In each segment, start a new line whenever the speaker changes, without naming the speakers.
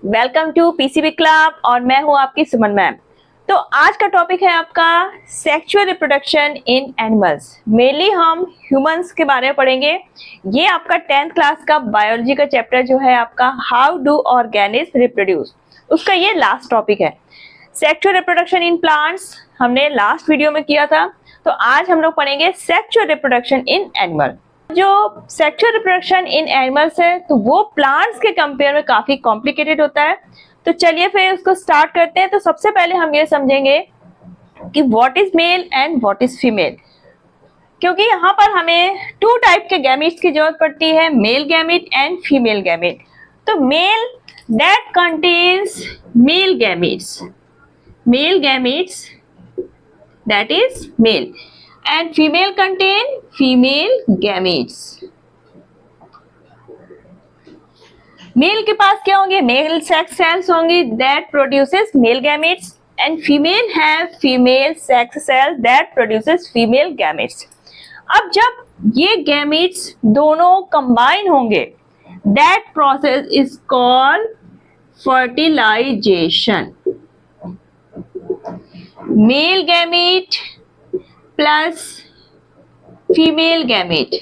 Welcome to PCB club और मैं हूं आपकी सुमन मैम। तो आज का टॉपिक है आपका sexual reproduction in animals. Mainly हम ह्यूमंस के बारे में पढ़ेंगे। ये आपका 10th क्लास का बायोलॉजी का चैप्टर जो है आपका हाउ डू ऑर्गेनिज रिप्रोड्यूस, उसका ये लास्ट टॉपिक है। सेक्सुअल रिप्रोडक्शन इन प्लांट्स हमने लास्ट वीडियो में किया था, तो आज हम लोग पढ़ेंगे सेक्सुअल रिप्रोडक्शन इन एनिमल। जो सेक्सुअल रिप्रोडक्शन इन एनिमल्स है तो वो प्लांट्स के कंपेयर में काफी कॉम्प्लिकेटेड होता है। तो चलिए फिर उसको स्टार्ट करते हैं। तो सबसे पहले हम ये समझेंगे कि what is male and what is female, क्योंकि यहाँ पर हमें 2 टाइप के गैमीट्स की जरूरत पड़ती है, male gamete and female gamete. तो male that contains male gametes that is male and female contain female gametes। Male के पास क्या होंगे, मेल सेक्स सेल्स होंगी that produces male gametes and female have female sex cells that produces female gametes। अब जब ये gametes दोनों combine होंगे that process is called fertilization। Male gamete plus female gamete,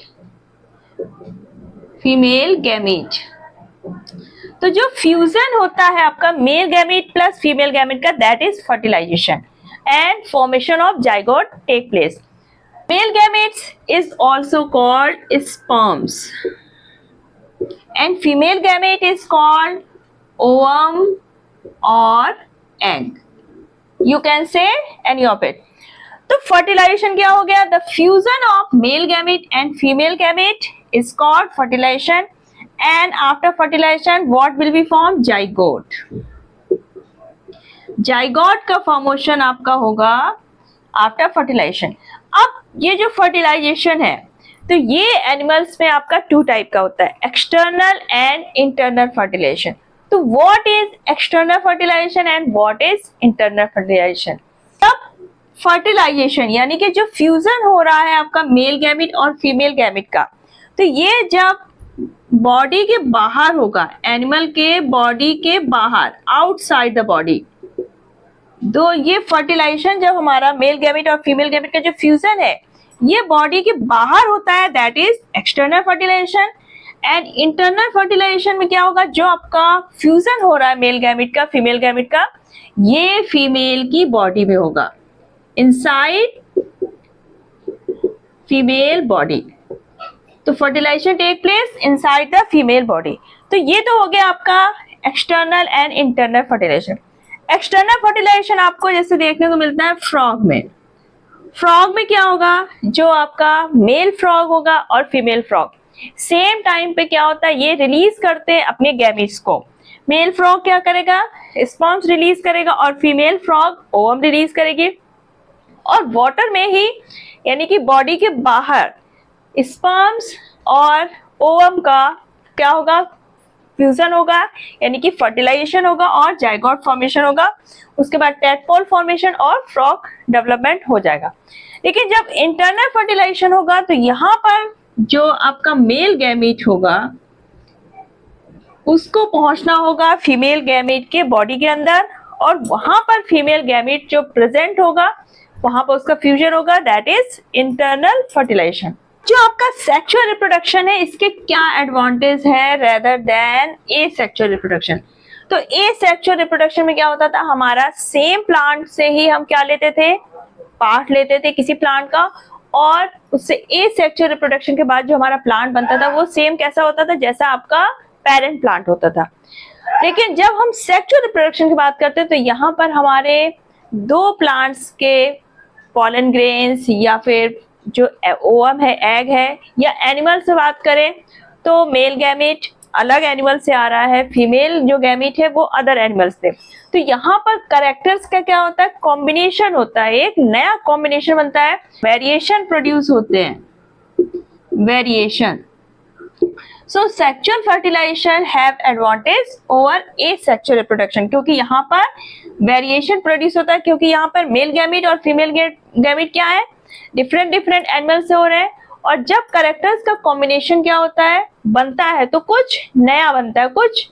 तो जो फ्यूजन होता है आपका male gamete plus female gamete का, that is fertilization and formation of zygote take place. Male gametes is also called sperms and female gamete is called ovum और egg, you can say any of it। तो fertilization क्या हो गया, the fusion of male gamete and female gamete is called fertilization and after fertilization what will be formed, zygote का formation आपका होगा after fertilization। अब ये जो fertilization है तो ये एनिमल्स में आपका 2 टाइप का होता है, एक्सटर्नल एंड इंटरनल फर्टिलाइजेशन। तो what is external fertilization and what is internal fertilization? अब fertilization यानी कि जो फ्यूजन हो रहा है आपका मेल गैमेट और फीमेल गैमेट का, तो ये जब बॉडी के बाहर होगा, एनिमल के बॉडी के बाहर, आउटसाइड द बॉडी, तो ये फर्टिलाइजेशन जब हमारा मेल गैमेट और फीमेल गैमेट का जो फ्यूजन है ये बॉडी के बाहर होता है, that is external fertilisation. And internal fertilisation में क्या होगा, जो आपका फ्यूजन हो रहा है मेल गैमेट का फीमेल गैमेट का, ये फीमेल की बॉडी में होगा, इनसाइड फीमेल बॉडी। तो fertilisation take place inside the female body. तो ये तो हो गया आपका external and internal fertilisation. External fertilisation आपको जैसे देखने को मिलता है फ्रॉग में। फ्रॉग में क्या होगा, जो आपका मेल फ्रॉग होगा और फीमेल फ्रॉग सेम टाइम पे क्या होता है, ये रिलीज करते हैं अपने गैमेट्स को। मेल फ्रॉग क्या करेगा, स्पर्म्स रिलीज करेगा और फीमेल फ्रॉग ओवम रिलीज करेगी। और वाटर में ही यानी कि बॉडी के बाहर स्पर्म्स और ओवम का क्या होगा, फ्यूजन होगा, यानी कि फर्टिलाइजेशन होगा और जाइगोट फॉर्मेशन होगा। उसके बाद टेडपोल फॉर्मेशन और फ्रॉग डेवलपमेंट हो जाएगा। लेकिन जब इंटरनल फर्टिलाइजेशन होगा तो यहाँ पर जो आपका मेल गैमेट होगा उसको पहुंचना होगा फीमेल गैमेट के बॉडी के अंदर, और वहां पर फीमेल गैमेट जो प्रेजेंट होगा वहां पर उसका फ्यूजन होगा, दैट इज इंटरनल फर्टिलाइजेशन। जो आपका सेक्सुअल रिप्रोडक्शन है इसके क्या एडवांटेज है रेदर देन एसेक्सुअल रिप्रोडक्शन। तो एसेक्सुअल रिप्रोडक्शन में क्या होता था, हमारा सेम प्लांट से ही हम क्या लेते थे, पार्ट लेते थे किसी प्लांट का, और उससे एसेक्सुअल रिप्रोडक्शन के बाद जो हमारा प्लांट बनता था वो सेम कैसा होता था, जैसा आपका पेरेंट प्लांट होता था। लेकिन जब हम सेक्सुअल रिप्रोडक्शन की बात करते हैं तो यहाँ पर हमारे 2 प्लांट्स के पॉलन ग्रेन्स या फिर जो ओवम है, एग है, या एनिमल से बात करें तो मेल गैमेट अलग एनिमल से आ रहा है, फीमेल जो गैमेट है वो अदर एनिमल से। तो यहाँ पर कैरेक्टर्स का क्या होता है, कॉम्बिनेशन होता है, एक नया कॉम्बिनेशन बनता है, वेरिएशन प्रोड्यूस होते हैं, variation. So sexual fertilisation have advantage over asexual reproduction, क्योंकि यहाँ पर वेरिएशन प्रोड्यूस होता है, क्योंकि यहाँ पर मेल गैमेट और फीमेल गैमेट क्या है, डिफरेंट एनिमल से हो रहे हैं, और जब कैरेक्टर्स का कॉम्बिनेशन क्या होता है, बनता है, तो कुछ नया बनता है, कुछ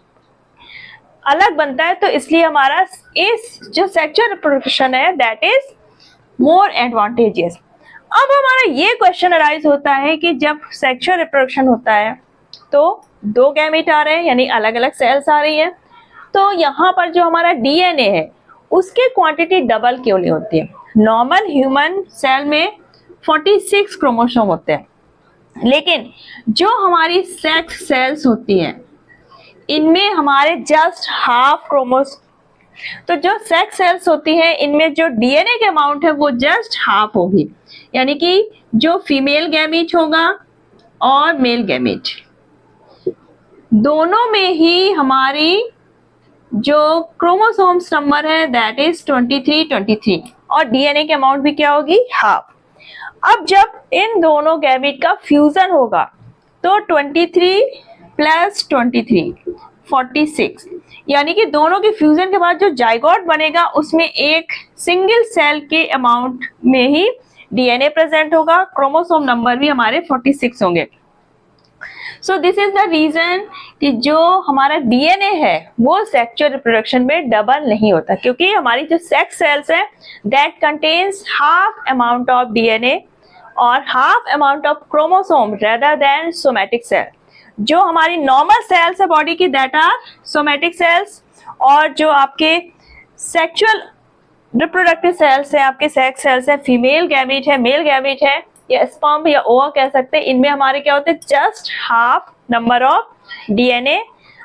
अलग बनता है, तो इसलिए हमारा इस जो सेक्सुअल रिप्रोडक्शन है दैट इज मोर एडवांटेजियस। अब हमारा ये क्वेश्चन अराइज होता है कि जब सेक्सुअल रिप्रोडक्शन होता है तो दो गैमेट आ रहे हैं, यानी अलग अलग सेल्स आ रही है, तो यहाँ पर जो हमारा डीएनए है उसके क्वांटिटी डबल क्यों नहीं होती है? नॉर्मल ह्यूमन सेल में 46 क्रोमोसोम होते हैं, लेकिन जो हमारी सेक्स सेल्स होती हैं इनमें हमारे जस्ट हाफ क्रोमोसोम, तो जो सेक्स सेल्स होती हैं इनमें जो डीएनए के अमाउंट है वो जस्ट हाफ होगी, यानी कि जो फीमेल गैमेट होगा और मेल गैमेट दोनों में ही हमारी जो क्रोमोसोम्स नंबर है दैट इज 23 और डीएनए के अमाउंट भी क्या होगी? हाफ। अब जब इन दोनों गैमेट का फ्यूजन होगा तो 23 प्लस 23 46, यानी कि दोनों के फ्यूजन के बाद जो जाइगोट बनेगा उसमें एक सिंगल सेल के अमाउंट में ही डीएनए प्रेजेंट होगा, क्रोमोसोम नंबर भी हमारे 46 होंगे। So this is the reason कि जो हमारा डीएनए है वो सेक्सुअल रिप्रोडक्शन में डबल नहीं होता, क्योंकि हमारी जो सेक्स सेल्स है that contains half amount of DNA और half amount of chromosome rather than somatic cell. जो हमारी नॉर्मल सेल्स है बॉडी की दैट आर सोमैटिक सेल्स, और जो आपके सेक्सुअल रिप्रोडक्टिव सेल्स है, आपके सेक्स सेल्स है, फीमेल गैमेट है, मेल गैमेट है, या स्पर्म या ओवा कह सकते हैं, इनमें हमारे क्या होते हैं? Just half number of DNA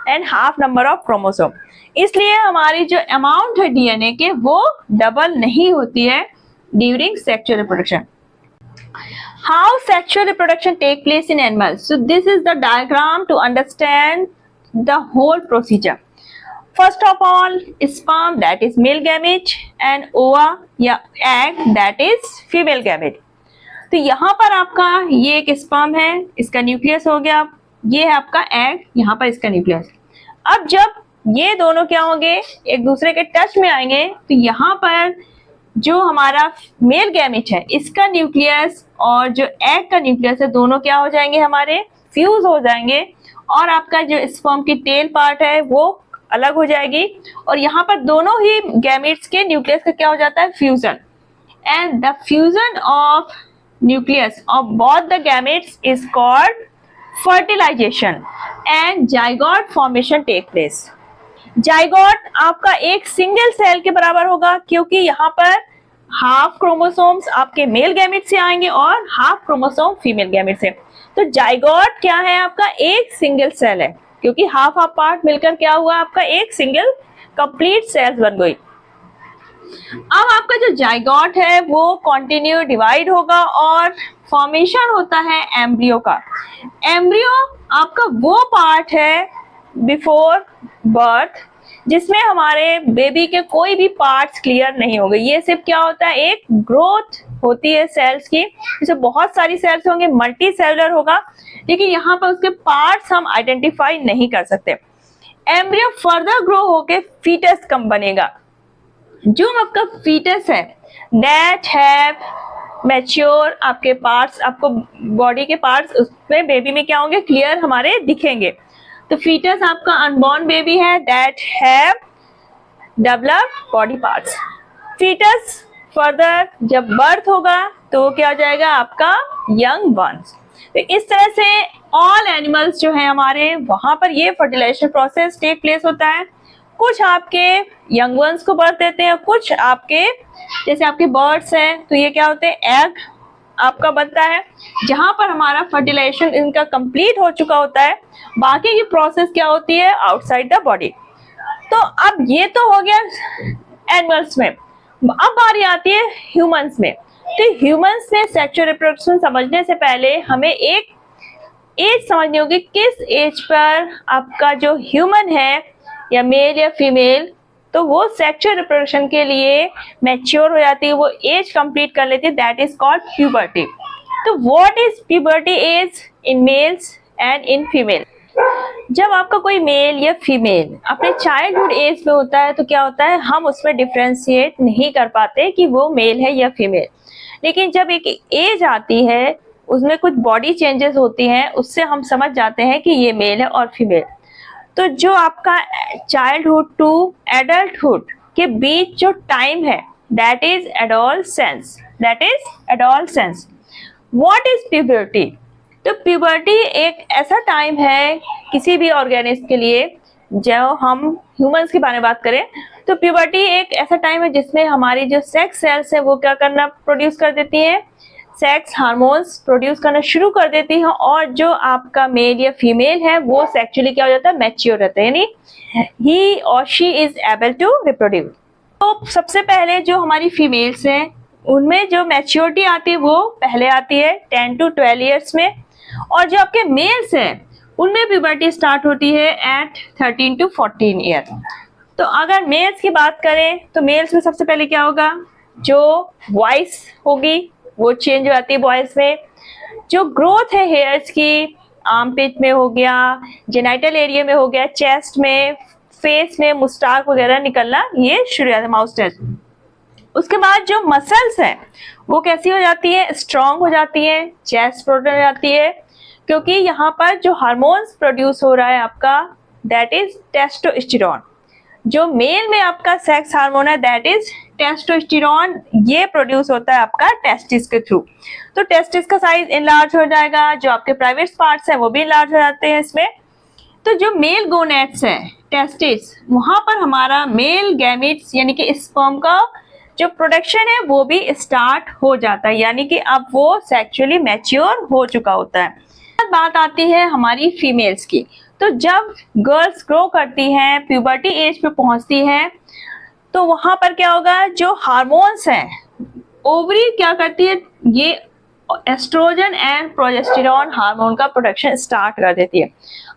and half number of chromosome. इसलिए हमारी जो अमाउंट है डीएनए के वो डबल नहीं होती है during sexual reproduction. How sexual reproduction take place in animals? So this is the diagram to understand the whole procedure. First of all, sperm that is male gamete and ova या egg that is female gamete। तो यहाँ पर आपका ये एक sperm है, इसका nucleus हो गया, ये है आपका एग, यहाँ पर इसका न्यूक्लियस। अब जब ये दोनों क्या होंगे? एक दूसरे के टच में आएंगे, तो यहाँ पर जो हमारा मेल गैमेट है इसका न्यूक्लियस और जो एग का न्यूक्लियस है दोनों क्या हो जाएंगे? हमारे फ्यूज हो जाएंगे, और आपका जो स्पर्म की टेल पार्ट है वो अलग हो जाएगी, और यहाँ पर दोनों ही गैमेट्स के न्यूक्लियस का क्या हो जाता है? Fusion. And the fusion of nucleus of both the gametes is called fertilization and zygote formation take place। Zygote आपका एक सिंगल सेल के बराबर होगा, क्योंकि यहाँ पर हाफ क्रोमोसोम्स आपके मेल गैमेट से आएंगे और हाफ क्रोमोसोम फीमेल गैमेट से। तो जाइगोट क्या है? आपका एक सिंगल सेल है, क्योंकि हाफ हाफ पार्ट मिलकर क्या हुआ? आपका एक सिंगल कंप्लीट सेल्स बन गई। अब आपका जो जाइगोट है वो कंटिन्यू डिवाइड होगा और फॉर्मेशन होता है एम्ब्रियो का। एम्ब्रियो आपका वो पार्ट है बिफोर बर्थ जिसमें हमारे बेबी के कोई भी पार्ट्स क्लियर नहीं होंगे। ये सिर्फ क्या होता है? एक ग्रोथ होती है सेल्स की, जिसमें बहुत सारी सेल्स होंगे, मल्टी सेलुलर होगा, लेकिन यहाँ पर उसके पार्ट्स हम आइडेंटिफाई नहीं कर सकते। एम्ब्रियो फर्दर ग्रो होके फीटस कम बनेगा। जो आपका फीटस है दैट हैव मैच्योर, आपके पार्ट्स, आपको बॉडी के पार्ट्स उसमें बेबी में क्या होंगे? क्लियर हमारे दिखेंगे। तो फीटस आपका अनबॉर्न बेबी है that have developed body parts. Foetus further जब बर्थ होगा तो क्या हो जाएगा? आपका यंग वंस। तो इस तरह से ऑल एनिमल्स जो है हमारे वहां पर ये फर्टिलाइजेशन प्रोसेस टेक प्लेस होता है। कुछ आपके यंग वंस को बर्थ देते हैं, कुछ आपके जैसे आपके बर्ड्स हैं तो ये क्या होते हैं? एग आपका बनता है, जहां पर हमारा फर्टिलाइजेशन इनका कंप्लीट हो चुका होता है। बाकी की प्रोसेस क्या होती है? Outside the body. तो अब ये तो हो गया एनिमल्स में। अब बारी आती है ह्यूमंस में। तो ह्यूमंस में सेक्सुअल रिप्रोडक्शन समझने से पहले हमें एक एज समझनी होगी, किस एज पर आपका जो ह्यूमन है या मेल या फीमेल तो वो सेक्सुअल रिप्रोडक्शन के लिए मैच्योर हो जाती है, वो एज कंप्लीट कर लेती है, दैट इज कॉल्ड प्यूबर्टी। तो what is puberty age in males and in female? जब आपका कोई मेल या फीमेल अपने चाइल्डहुड एज में होता है तो क्या होता है? हम उसमें डिफ्रेंशिएट नहीं कर पाते कि वो मेल है या फीमेल। लेकिन जब एक एज आती है उसमें कुछ बॉडी चेंजेस होती हैं, उससे हम समझ जाते हैं कि ये मेल है और फीमेल। तो जो आपका चाइल्डहुड टू एडल्टहुड के बीच जो टाइम है that is adolescence, that is adolescence. What is puberty? तो प्यूबर्टी एक ऐसा टाइम है किसी भी ऑर्गेनिज्म के लिए, जो हम ह्यूमंस के बारे में बात करें तो प्यूबर्टी एक ऐसा टाइम है जिसमें हमारी जो सेक्स सेल्स है वो क्या करना प्रोड्यूस कर देती है, सेक्स हार्मोन्स प्रोड्यूस करना शुरू कर देती है, और जो आपका मेल या फीमेल है वो सेक्सुअली क्या हो जाता है, मैच्योर रहता है, यानी ही और she is able to reproduce. तो सबसे पहले जो हमारी फीमेल्स हैं उनमें जो मैच्योरिटी आती है वो पहले आती है 10 to 12 ईयर्स में, और जो आपके मेल्स हैं उनमें प्यूबर्टी स्टार्ट होती है एट 13 to 14 ईयर। तो अगर मेल्स की बात करें तो मेल्स में सबसे पहले क्या होगा, जो वॉइस होगी वो चेंज हो जाती है बॉयज में, जो ग्रोथ है हेयर्स की आर्मपिट में हो गया, जेनाइटल एरिया में हो गया, चेस्ट में, फेस में मुस्टाक वगैरह निकलना ये शुरू हो जाता है, माउस्टेच। उसके बाद जो मसल्स हैं वो कैसी हो जाती है, स्ट्रांग हो जाती है, चेस्ट प्रोड्यूस हो जाती है, क्योंकि यहाँ पर जो हार्मोन्स प्रोड्यूस हो रहा है आपका दैट इज टेस्टोस्टेरोन। जो मेल में आपका सेक्स हार्मोन है दैट इज टेस्टोस्टेरोन, ये प्रोड्यूस होता है आपका टेस्टिस के थ्रू। तो टेस्टिस का साइज इनलार्ज हो जाएगा, जो आपके प्राइवेट पार्ट्स हैं वो भी इनलार्ज हो जाते हैं इसमें। तो जो मेल गोनेट्स है टेस्टिस, वहां पर हमारा मेल गैमेट्स यानी कि स्पर्म का जो प्रोडक्शन है वो भी स्टार्ट हो जाता है, यानी कि अब वो सेक्सुअली मैच्योर हो चुका होता है। बात आती है हमारी फीमेल्स की, तो जब गर्ल्स ग्रो करती हैं, प्यूबर्टी एज पे पहुंचती हैं, तो वहां पर क्या होगा, जो हार्मोन्स हैं ओवरी क्या करती है, ये एस्ट्रोजन एंड प्रोजेस्टेरॉन हार्मोन का प्रोडक्शन स्टार्ट कर देती है।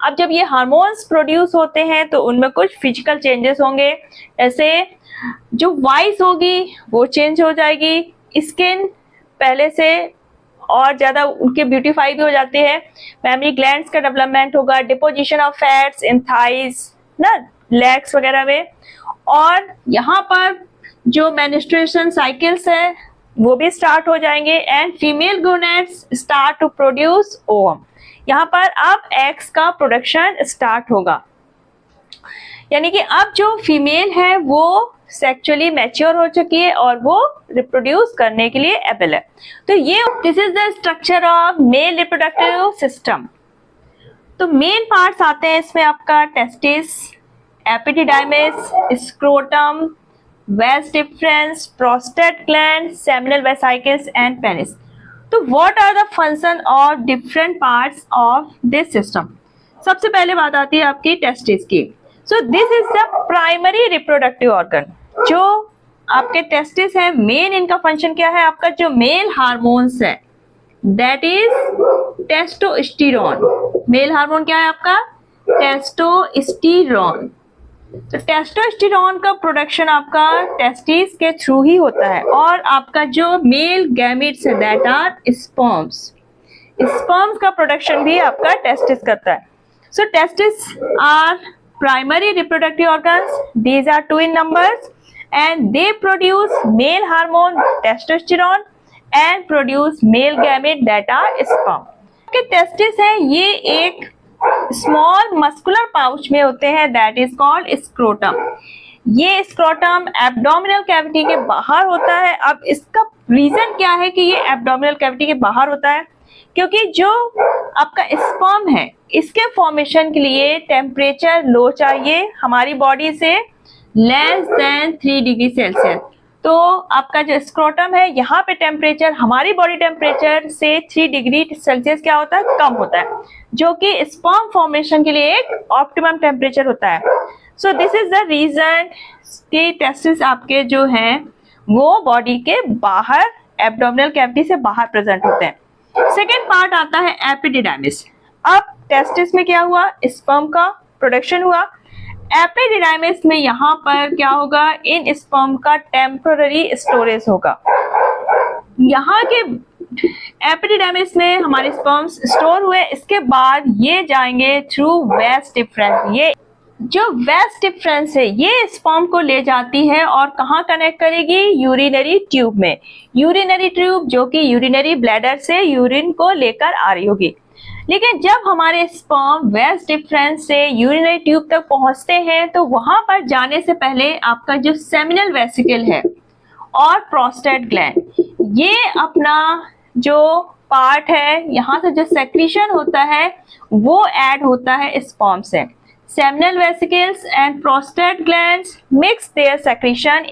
अब जब ये हार्मोन्स प्रोड्यूस होते हैं तो उनमें कुछ फिजिकल चेंजेस होंगे, जैसे जो वॉइस होगी वो चेंज हो जाएगी, स्किन पहले से और ज्यादा उनके ब्यूटीफाई भी हो जाते हैं, मेमरी ग्लैंड्स का डेवलपमेंट होगा, deposition of fats in thighs ना, लेग्स वगैरह में, और यहाँ पर जो मेंस्ट्रुएशन साइकिल्स है वो भी स्टार्ट हो जाएंगे, and female gonads start to produce ovum. यहाँ पर अब एग्स का प्रोडक्शन स्टार्ट होगा, यानी कि अब जो फीमेल है वो सेक्सुअली मैच्योर हो चुकी है और वो रिप्रोड्यूस करने के लिए एबल है। तो ये this is the structure of male reproductive system. तो मेन पार्ट्स आते हैं इसमें आपका testis, epididymis, scrotum, vas deferens, prostate gland, seminal vesicles and penis. तो what are the function of different parts of this system? सबसे पहले बात आती है आपकी टेस्टिस की। So this is the primary reproductive organ. जो आपके टेस्टिस है, मेन इनका फंक्शन क्या है, आपका जो मेल हार्मोन्स है that is testosterone. Male hormone क्या है आपका, टेस्टोस्टेरोन। तो टेस्टोस्टेरोन का प्रोडक्शन आपका टेस्टिस के थ्रू ही होता है, और आपका जो मेल गैमेट्स है दैट आर स्पर्म्स, स्पर्म्स का प्रोडक्शन भी आपका टेस्टिस करता है। So testis are primary reproductive organs. These are 2 in numbers and they produce male hormone testosterone and produce male gamete that are sperm. के testis है ये एक small muscular pouch में होते हैं that is called scrotum. ये scrotum abdominal cavity के बाहर होता है। अब इसका रीजन क्या है कि ये abdominal cavity के बाहर होता है, क्योंकि जो आपका स्पर्म है इसके फॉर्मेशन के लिए टेम्परेचर लो चाहिए, हमारी बॉडी से लेस देन 3 डिग्री सेल्सियस। तो आपका जो स्क्रोटम है यहाँ पे टेम्परेचर हमारी बॉडी टेम्परेचर से 3 डिग्री सेल्सियस क्या होता है, कम होता है, जो कि स्पर्म फॉर्मेशन के लिए एक ऑप्टिमम टेम्परेचर होता है। So this is the reason कि टेस्टिस आपके जो हैं वो बॉडी के बाहर एब्डोमिनल कैविटी से बाहर प्रेजेंट होते हैं। सेकेंड पार्ट आता है एपिडिडाइमिस। अब टेस्टिस में क्या हुआ, स्पर्म का प्रोडक्शन हुआ। एपिडिडाइमिस में यहाँ पर क्या होगा, इन स्पर्म का टेम्पररी स्टोरेज होगा। यहाँ के एपिडिडाइमिस में हमारे स्पर्म्स स्टोर हुए, इसके बाद ये जाएंगे थ्रू वास डिफरेंस। ये जो वास डिफरेंस है ये स्पर्म को ले जाती है और कहाँ कनेक्ट करेगी, यूरिनरी ट्यूब में। यूरिनरी ट्यूब जो कि यूरिनरी ब्लैडर से यूरिन को लेकर आ रही होगी। लेकिन जब हमारे स्पर्म वेस्ट डिफरेंस से यूरिनरी ट्यूब तक पहुंचते हैं तो वहां पर जाने से पहले आपका जो सेमिनल वेसिकल है और प्रोस्टेट ग्लैंड, ये अपना जो पार्ट है यहाँ से जो सेक्रीशन होता है वो ऐड होता है स्पर्म से। Seminal vesicles and prostate glands mix their secretion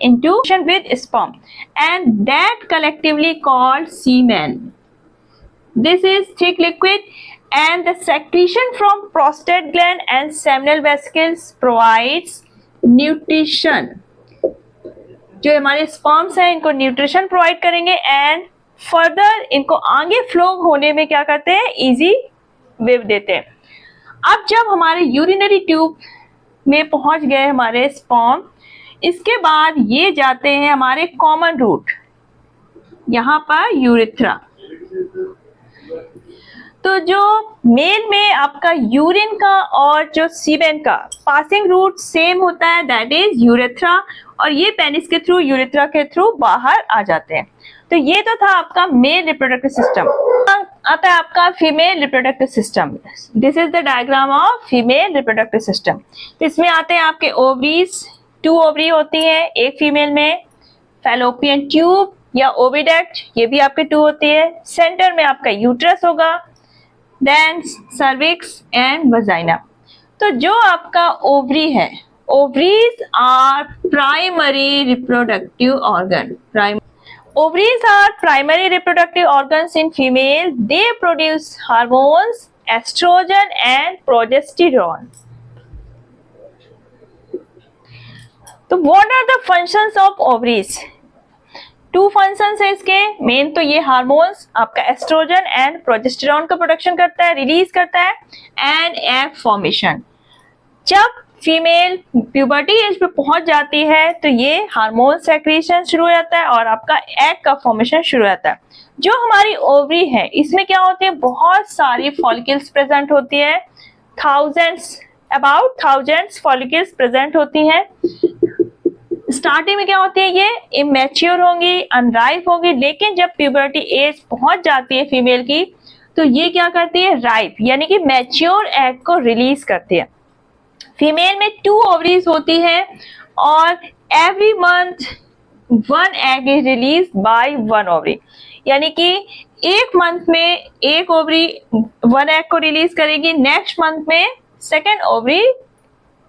with sperm and that collectively called semen. This is thick liquid and the secretion from prostate gland and seminal vesicles provides nutrition. जो हमारे sperms हैं इनको nutrition provide करेंगे and further इनको आगे flow होने में क्या करते हैं, इजी वेव देते हैं। अब जब हमारे यूरिनरी ट्यूब में पहुंच गए हमारे स्पर्म, इसके बाद ये जाते हैं हमारे कॉमन रूट यहाँ पर यूरेथ्रा। तो जो मेल में आपका यूरिन का और जो सीमेन का पासिंग रूट सेम होता है, दैट इज यूरेथ्रा, और ये पेनिस के थ्रू यूरेथ्रा के थ्रू बाहर आ जाते हैं। तो ये तो था आपका मेल रिप्रोडक्टिव सिस्टम। आता है आपका female reproductive system. This is the diagram of female reproductive system. तो इसमें आते हैं आपके ओवरीज, 2 ओवरी होती है एक फीमेल में, फैलोपियन ट्यूब या ओविडक्ट ये भी आपके 2 होती है, सेंटर में आपका यूट्रस होगा, देन सर्विक्स एंड वजाइना। तो जो आपका ओवरी है, ovaries are primary reproductive organ. Ovaries are primary reproductive organs in female. They produce hormones, estrogen and progesterone. तो what are the functions of ovaries? 2 functions है इसके main. तो ये hormones आपका एस्ट्रोजन एंड प्रोजेस्टेरॉन का production करता है, release करता है, एंड एग फॉर्मेशन। जब फीमेल प्यूबर्टी एज पे पहुंच जाती है तो ये हार्मोन सेक्रेशन शुरू हो जाता है और आपका एग का फॉर्मेशन शुरू हो जाता है। जो हमारी ओवरी है इसमें क्या होती है, बहुत सारी फॉलिकल्स प्रेजेंट होती है, अबाउट थाउजेंड्स फॉलिकल्स प्रेजेंट होती हैं। स्टार्टिंग में क्या होती है, ये इमेच्योर होंगी, अनराइप होंगी, लेकिन जब प्यूबर्टी एज पहुंच जाती है फीमेल की तो ये क्या करती है, राइप यानी कि मैच्योर एग को रिलीज करती है। फीमेल में 2 ओवरीज होती है और every month 1 egg is release by 1 ovary, यानी कि एक मंथ में एक ओवरी 1 एग को रिलीज करेगी, नेक्स्ट मंथ में 2nd ओवरी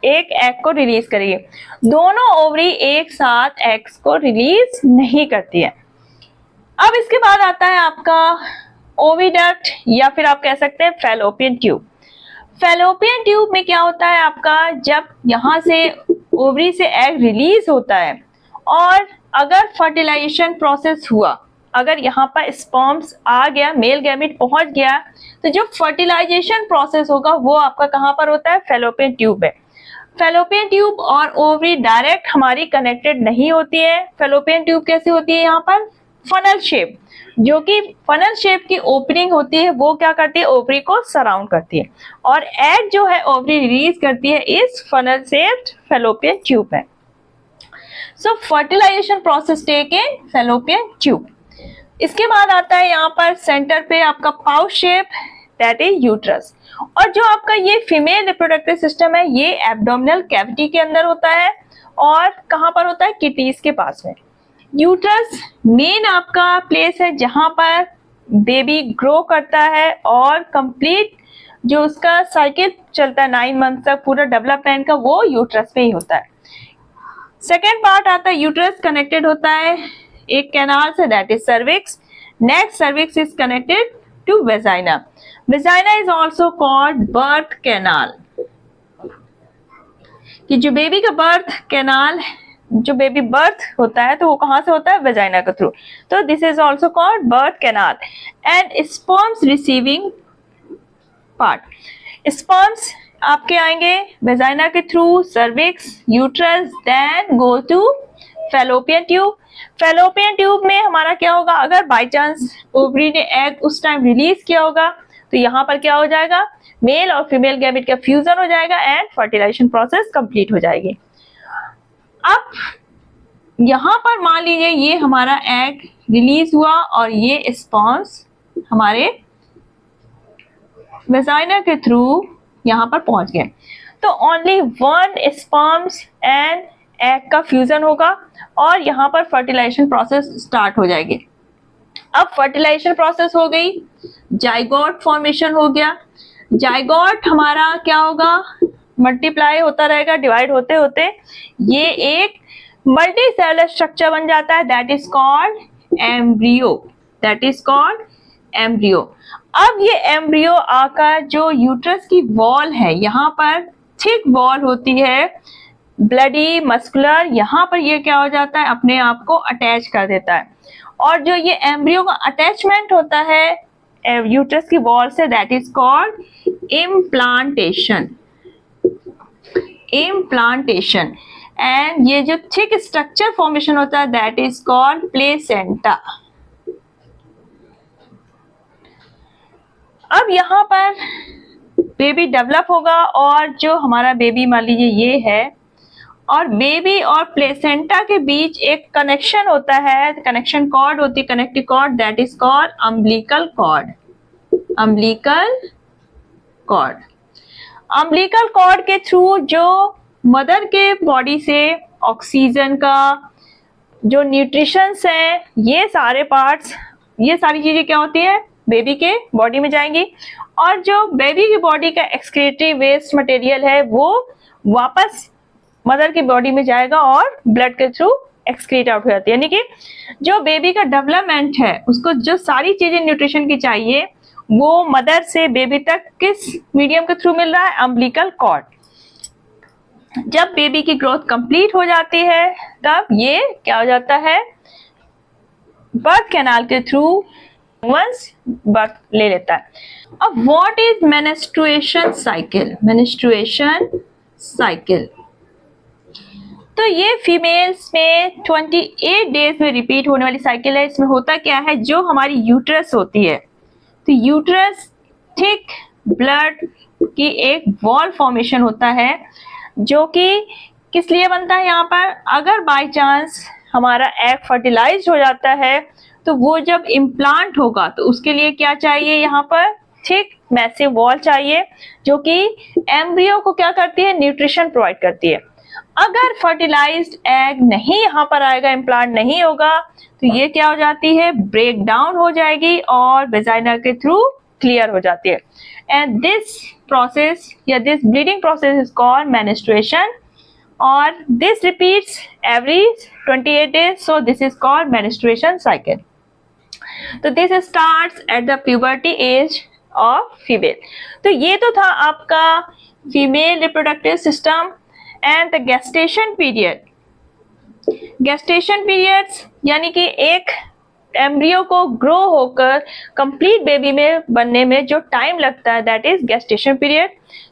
एक एग को रिलीज करेगी। दोनों ओवरी एक साथ एग्स को रिलीज नहीं करती है। अब इसके बाद आता है आपका ओविडक्ट या फिर आप कह सकते हैं फैलोपियन ट्यूब। फैलोपियन ट्यूब में क्या होता है आपका, जब यहाँ से ओवरी से एग रिलीज होता है और अगर फर्टिलाइजेशन प्रोसेस हुआ, अगर यहाँ पर स्पर्म्स आ गया, मेल गैमेट पहुंच गया, तो जो फर्टिलाइजेशन प्रोसेस होगा वो आपका कहाँ पर होता है, फैलोपियन ट्यूब में। फैलोपियन ट्यूब और ओवरी डायरेक्ट हमारी कनेक्टेड नहीं होती है। फैलोपियन ट्यूब कैसी होती है, यहाँ पर फनल शेप, जो कि फनल शेप की ओपनिंग होती है वो क्या करती है, ओवरी को सराउंड करती है, और एग जो है ओवरी रिलीज करती है इस फनल शेप्ड फैलोपियन ट्यूब में। सो फर्टिलाइजेशन प्रोसेस टेक इन फैलोपियन ट्यूब। इसके बाद आता है यहाँ पर सेंटर पे आपका pouch shape, that is uterus. और जो आपका ये फीमेल रिप्रोडक्टिव सिस्टम है ये एब्डोमिनल कैविटी के अंदर होता है और कहाँ पर होता है, किडनीज के पास में। यूट्रस मेन आपका प्लेस है जहां पर बेबी ग्रो करता है और कंप्लीट जो उसका साइकिल चलता है 9 मंथ तक पूरा डेवलपमेंट का, वो यूट्रस पे ही होता है। सेकेंड पार्ट आता है, यूट्रस कनेक्टेड होता है एक कैनाल से, that is cervix. Next cervix is connected to vagina. Vagina is also called birth canal, कि जो बेबी का बर्थ कैनाल, जो बेबी बर्थ होता है तो वो कहाँ से होता है, वेजाइना के थ्रू। तो this is also called birth canal. And sperms receiving part, sperms आपके आएंगे वेजाइना के through, cervix, uterus, then go to fallopian tube. Fallopian tube में हमारा क्या होगा, अगर बाय चांस ओवरी ने एग उस टाइम रिलीज किया होगा तो यहाँ पर क्या हो जाएगा, मेल और फीमेल गैमेट का फ्यूजन हो जाएगा एंड फर्टिलाइजेशन प्रोसेस कंप्लीट हो जाएगी। अब यहाँ पर मान लीजिए ये हमारा एग रिलीज हुआ और ये स्पर्म्स हमारे वेजाइना के थ्रू यहाँ पर पहुंच गए, तो ओनली 1 स्पर्म्स एंड एग का फ्यूजन होगा और यहाँ पर फर्टिलाइजेशन प्रोसेस स्टार्ट हो जाएगी। अब फर्टिलाइजेशन प्रोसेस हो गई, जाइगोट फॉर्मेशन हो गया। जाइगोट हमारा क्या होगा, मल्टीप्लाई होता रहेगा, डिवाइड होते होते ये एक मल्टी सेलुलर स्ट्रक्चर बन जाता है, that is called embryo, that is called embryo. अब ये एम्ब्रियो आकर जो यूट्रस की वॉल है, यहाँ पर थिक वॉल होती है, ब्लडी मस्कुलर, यहाँ पर ये क्या हो जाता है, अपने आप को अटैच कर देता है। और जो ये एम्ब्रियो का अटैचमेंट होता है यूट्रस की वॉल से, that is called implantation, implantation. And ये जो थिक स्ट्रक्चर फॉर्मेशन होता है, दैट इज कॉल्ड प्लेसेंटा। अब यहाँ पर बेबी डेवलप होगा और जो हमारा बेबी मान लीजिए ये है, और बेबी और प्लेसेंटा के बीच एक कनेक्शन होता है, कनेक्शन कॉर्ड होती है, connective cord, that is called umbilical cord, umbilical cord. Umbilical cord के थ्रू जो मदर के बॉडी से ऑक्सीजन का जो न्यूट्रिशंस है, ये सारे पार्ट्स, ये सारी चीजें क्या होती है, बेबी के बॉडी में जाएंगी, और जो बेबी की बॉडी का एक्सक्रीटरी वेस्ट मटेरियल है वो वापस मदर की बॉडी में जाएगा और ब्लड के थ्रू एक्सक्रीट आउट हो जाती है। यानी कि जो बेबी का डेवलपमेंट है, उसको जो सारी चीजें न्यूट्रिशन की चाहिए, वो मदर से बेबी तक किस मीडियम के थ्रू मिल रहा है, अम्बिलिकल कॉर्ड। जब बेबी की ग्रोथ कंप्लीट हो जाती है, तब ये क्या हो जाता है, बर्थ कैनाल के थ्रू वंस बर्थ ले लेता है। अब what is menstruation cycle, menstruation cycle, तो ये फीमेल्स में 28 डेज में रिपीट होने वाली साइकिल है। इसमें होता क्या है, जो हमारी यूट्रस होती है, तो यूट्रस थिक ब्लड की एक वॉल फॉर्मेशन होता है, जो कि किस लिए बनता है, यहाँ पर अगर बाय चांस हमारा एग फर्टिलाइज हो जाता है, तो वो जब इम्प्लांट होगा तो उसके लिए क्या चाहिए, यहाँ पर थिक मैसिव वॉल चाहिए, जो कि एम्ब्रियो को क्या करती है, न्यूट्रिशन प्रोवाइड करती है। अगर फर्टिलाइज्ड एग नहीं यहाँ पर आएगा, इम्प्लांट नहीं होगा, तो ये क्या हो जाती है, ब्रेक डाउन हो जाएगी और वेजाइना के थ्रू क्लियर हो जाती है। एंड दिस प्रोसेस या this bleeding process is called menstruation, और this repeats every 28 days, so this is called menstruation cycle. तो this starts at the puberty age of female. तो ये तो था आपका female reproductive system and the gestation period. Gestation periods यानी कि एक एम्ब्रियो को ग्रो होकर कंप्लीट बेबी में बनने में जो टाइम लगता है, दैट इज गेस्टेशन पीरियड।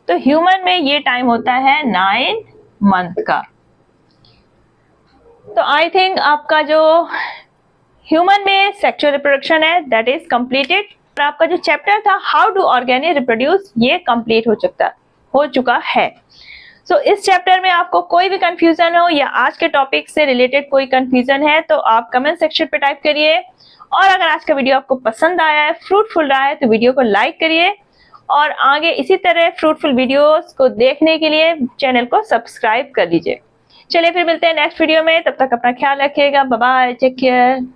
तो ह्यूमन में ये टाइम होता है 9 मंथ का। तो आई थिंक आपका जो ह्यूमन में सेक्सुअल रिप्रोडक्शन है दैट इज कंप्लीटेड, और आपका जो चैप्टर था हाउ डू ऑर्गेनिक रिप्रोड्यूस, ये कंप्लीट हो चुका है। सो इस चैप्टर में आपको कोई भी कंफ्यूजन हो या आज के टॉपिक से रिलेटेड कोई कंफ्यूजन है तो आप कमेंट सेक्शन पे टाइप करिए। और अगर आज का वीडियो आपको पसंद आया है, फ्रूटफुल रहा है, तो वीडियो को लाइक करिए, और आगे इसी तरह फ्रूटफुल वीडियोस को देखने के लिए चैनल को सब्सक्राइब कर लीजिए। चलिए फिर मिलते हैं नेक्स्ट वीडियो में, तब तक अपना ख्याल रखिएगा, बाय बाय, टेक केयर।